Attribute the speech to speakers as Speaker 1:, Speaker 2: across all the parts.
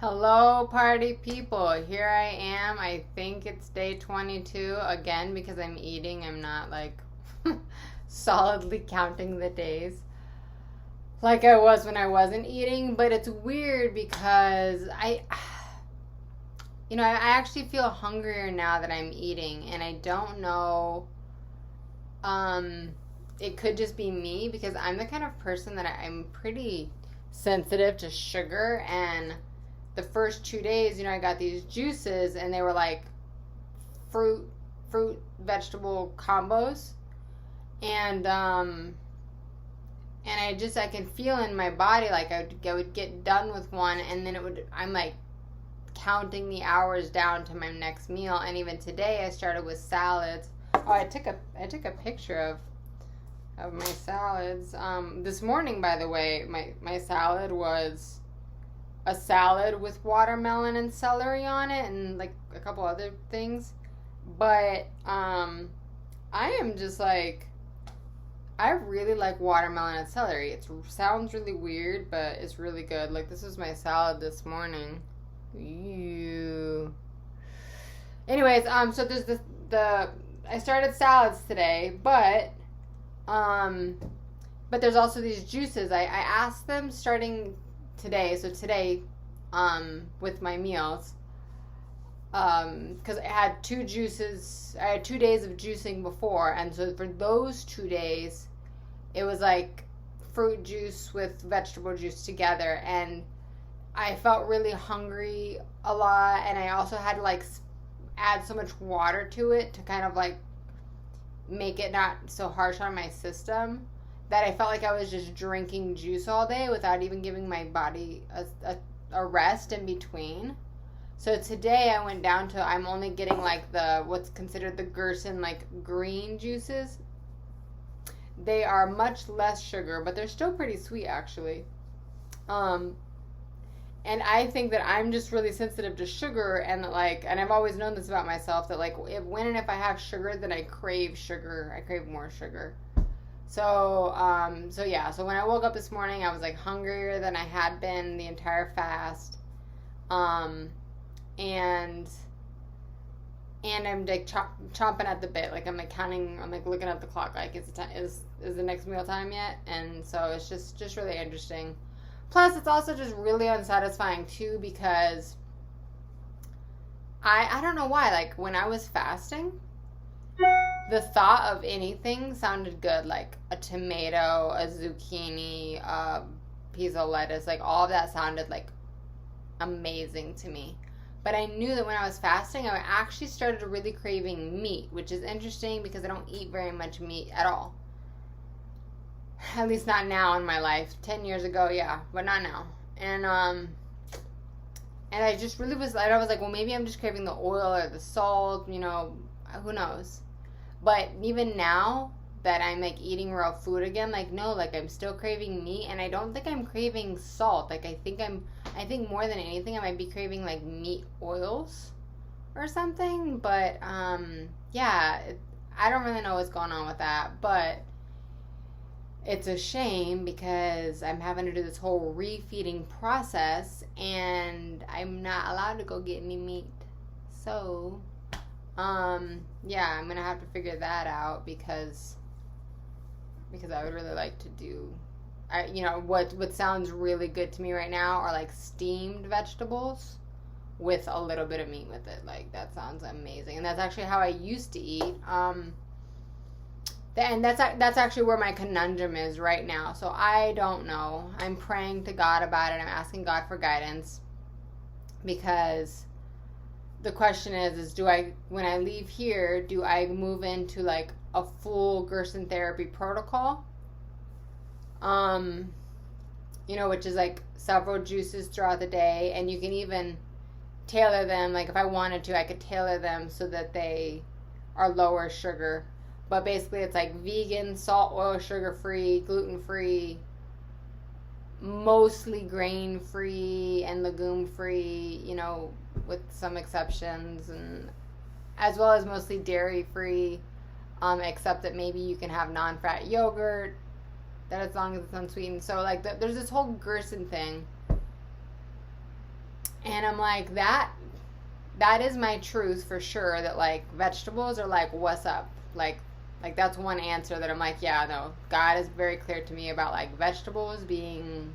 Speaker 1: Hello, party people. Here I am. I think it's day 22 again because I'm eating. I'm not like solidly counting the days like I was when I wasn't eating. But it's weird because I actually feel hungrier now that I'm eating, and I don't know. Um, it could just be me because I'm the kind of person that I'm pretty sensitive to sugar. And the first 2 days, I got these juices and they were like fruit vegetable combos. And I can feel in my body like I would get done with one, and then I'm like counting the hours down to my next meal. And even today I started with salads. Oh, I took a picture of my salads. This morning, by the way, my salad was a salad with watermelon and celery on it and like a couple other things. But I am just like, I really like watermelon and celery. It sounds really weird, but it's really good. Like, this is my salad this morning. Ew. Anyways, so there's the I started salads today, but there's also these juices. I asked them starting today, so today, with my meals, because I had 2 days of juicing before, and so for those 2 days, it was like fruit juice with vegetable juice together, and I felt really hungry a lot, and I also had to like add so much water to it to kind of like make it not so harsh on my system, that I felt like I was just drinking juice all day without even giving my body a rest in between. So today I went down to, I'm only getting like what's considered the Gerson like green juices. They are much less sugar, but they're still pretty sweet actually. And I think that I'm just really sensitive to sugar, and I've always known this about myself, that like when and if I have sugar, then I crave sugar. I crave more sugar. So when I woke up this morning, I was like hungrier than I had been the entire fast. And I'm like chomping at the bit. Like I'm like counting, I'm like looking at the clock, like is the next meal time yet? And so it's just really interesting. Plus, it's also just really unsatisfying, too, because I don't know why. Like, when I was fasting, the thought of anything sounded good. Like, a tomato, a zucchini, a piece of lettuce. Like, all of that sounded, like, amazing to me. But I knew that when I was fasting, I actually started really craving meat, which is interesting because I don't eat very much meat at all. At least not now in my life. 10 years ago, yeah, but not now. And I just really I was like, well, maybe I'm just craving the oil or the salt, who knows. But even now that I'm like eating real food again, like no, like I'm still craving meat, and I don't think I'm craving salt. Like I think more than anything I might be craving like meat oils or something. But yeah, I don't really know what's going on with that, but it's a shame because I'm having to do this whole refeeding process, and I'm not allowed to go get any meat. So, yeah, I'm gonna have to figure that out because I would really like to do, what sounds really good to me right now are like steamed vegetables with a little bit of meat with it. Like that sounds amazing, and that's actually how I used to eat. And that's actually where my conundrum is right now. So I don't know. I'm praying to God about it. I'm asking God for guidance, because the question is when I leave here, do I move into like a full Gerson therapy protocol? Which is like several juices throughout the day, and you can even tailor them. Like if I wanted to, I could tailor them so that they are lower sugar. But basically, it's like vegan, salt, oil, sugar-free, gluten-free, mostly grain-free and legume-free, with some exceptions, and as well as mostly dairy-free, except that maybe you can have non-fat yogurt, that as long as it's unsweetened. So, like, there's this whole Gerson thing. And I'm like, that is my truth for sure, that like vegetables are like what's up. Like that's one answer that I'm like, yeah, no. God is very clear to me about like vegetables being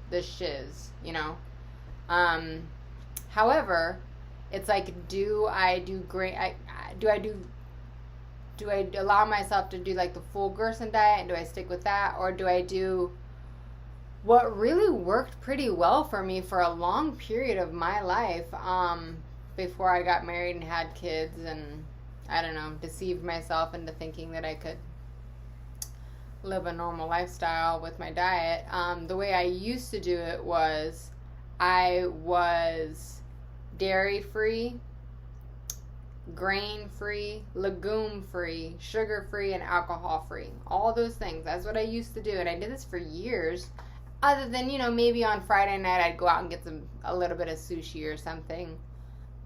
Speaker 1: the shiz, you know? Um however, it's like, do I allow myself to do like the full Gerson diet, and do I stick with that, or do I do what really worked pretty well for me for a long period of my life, before I got married and had kids, and I don't know, deceived myself into thinking that I could live a normal lifestyle with my diet. The way I used to do it was I was dairy free, grain free, legume free, sugar free, and alcohol free. All those things. That's what I used to do, and I did this for years. Other than, maybe on Friday night I'd go out and get a little bit of sushi or something.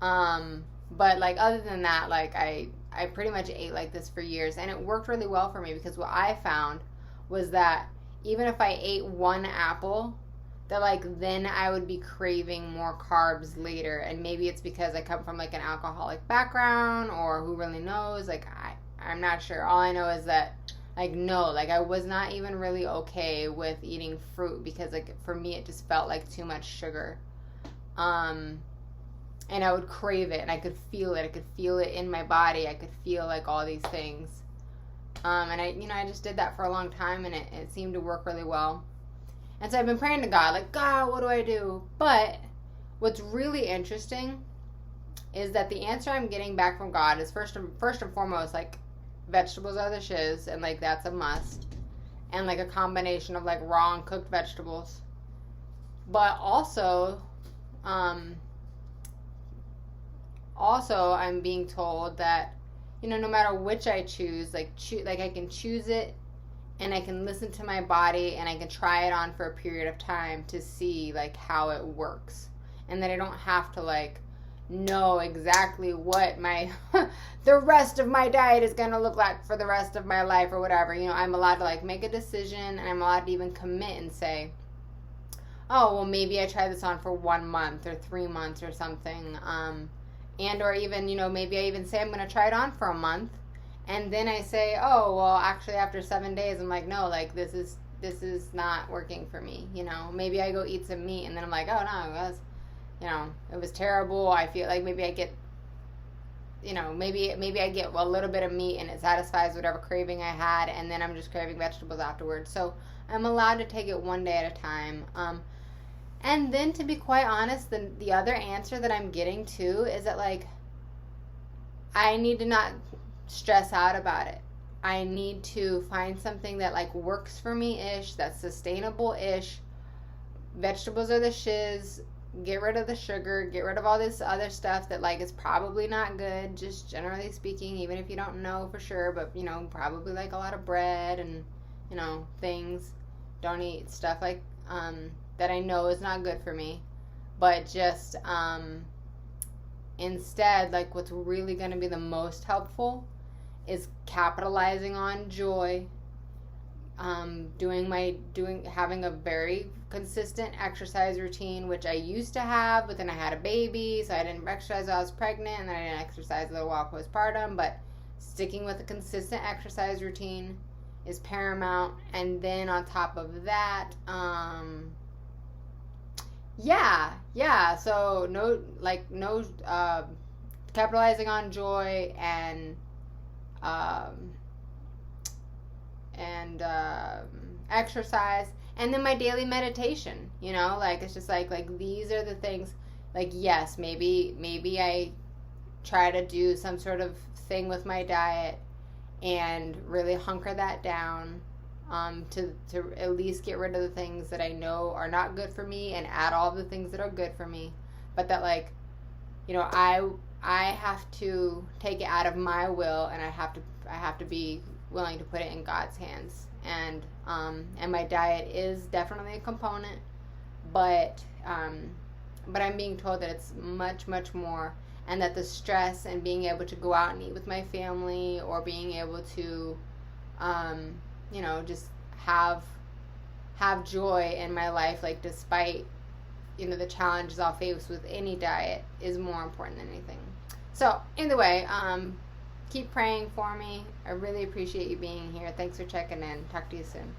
Speaker 1: But like other than that, like I pretty much ate like this for years, and it worked really well for me, because what I found was that even if I ate one apple, that like then I would be craving more carbs later. And maybe it's because I come from like an alcoholic background, or who really knows, like I'm not sure. All I know is that like no, like I was not even really okay with eating fruit, because like for me it just felt like too much sugar. And I would crave it, and I could feel it. I could feel it in my body. I could feel like all these things. And I just did that for a long time, and it seemed to work really well. And so I've been praying to God, like, God, what do I do? But what's really interesting is that the answer I'm getting back from God is first and foremost, like, vegetables are the shiz, and like that's a must. And like a combination of like raw and cooked vegetables. But also I'm being told that, no matter which I choose, like I can choose it, and I can listen to my body, and I can try it on for a period of time to see like how it works, and that I don't have to like know exactly what my the rest of my diet is going to look like for the rest of my life or whatever. I'm allowed to like make a decision, and I'm allowed to even commit and say, oh, well, maybe I try this on for 1 month or 3 months or something. And or even, maybe I even say I'm going to try it on for a month, and then I say, oh, well, actually after 7 days, I'm like, no, like this is not working for me. Maybe I go eat some meat, and then I'm like, oh no, it was terrible. I feel like maybe I get, maybe I get a little bit of meat, and it satisfies whatever craving I had, and then I'm just craving vegetables afterwards. So I'm allowed to take it one day at a time. And then, to be quite honest, the other answer that I'm getting too is that like I need to not stress out about it. I need to find something that like works for me-ish, that's sustainable-ish. Vegetables are the shiz. Get rid of the sugar. Get rid of all this other stuff that like is probably not good, just generally speaking, even if you don't know for sure. But, probably like a lot of bread and, things. Don't eat stuff like that I know is not good for me. But just instead, like what's really going to be the most helpful is capitalizing on joy, having a very consistent exercise routine, which I used to have, but then I had a baby, so I didn't exercise while I was pregnant, and then I didn't exercise a little while postpartum. But sticking with a consistent exercise routine is paramount. And then on top of that, so no capitalizing on joy, and exercise, and then my daily meditation. It's just like these are the things. Like, yes, maybe I try to do some sort of thing with my diet and really hunker that down, to at least get rid of the things that I know are not good for me, and add all the things that are good for me. But that like, I have to take it out of my will, and I have to be willing to put it in God's hands. And my diet is definitely a component, but I'm being told that it's much, much more, and that the stress and being able to go out and eat with my family, or being able to just have joy in my life, like despite the challenges I'll face with any diet is more important than anything. So, anyway, keep praying for me. I really appreciate you being here. Thanks for checking in. Talk to you soon.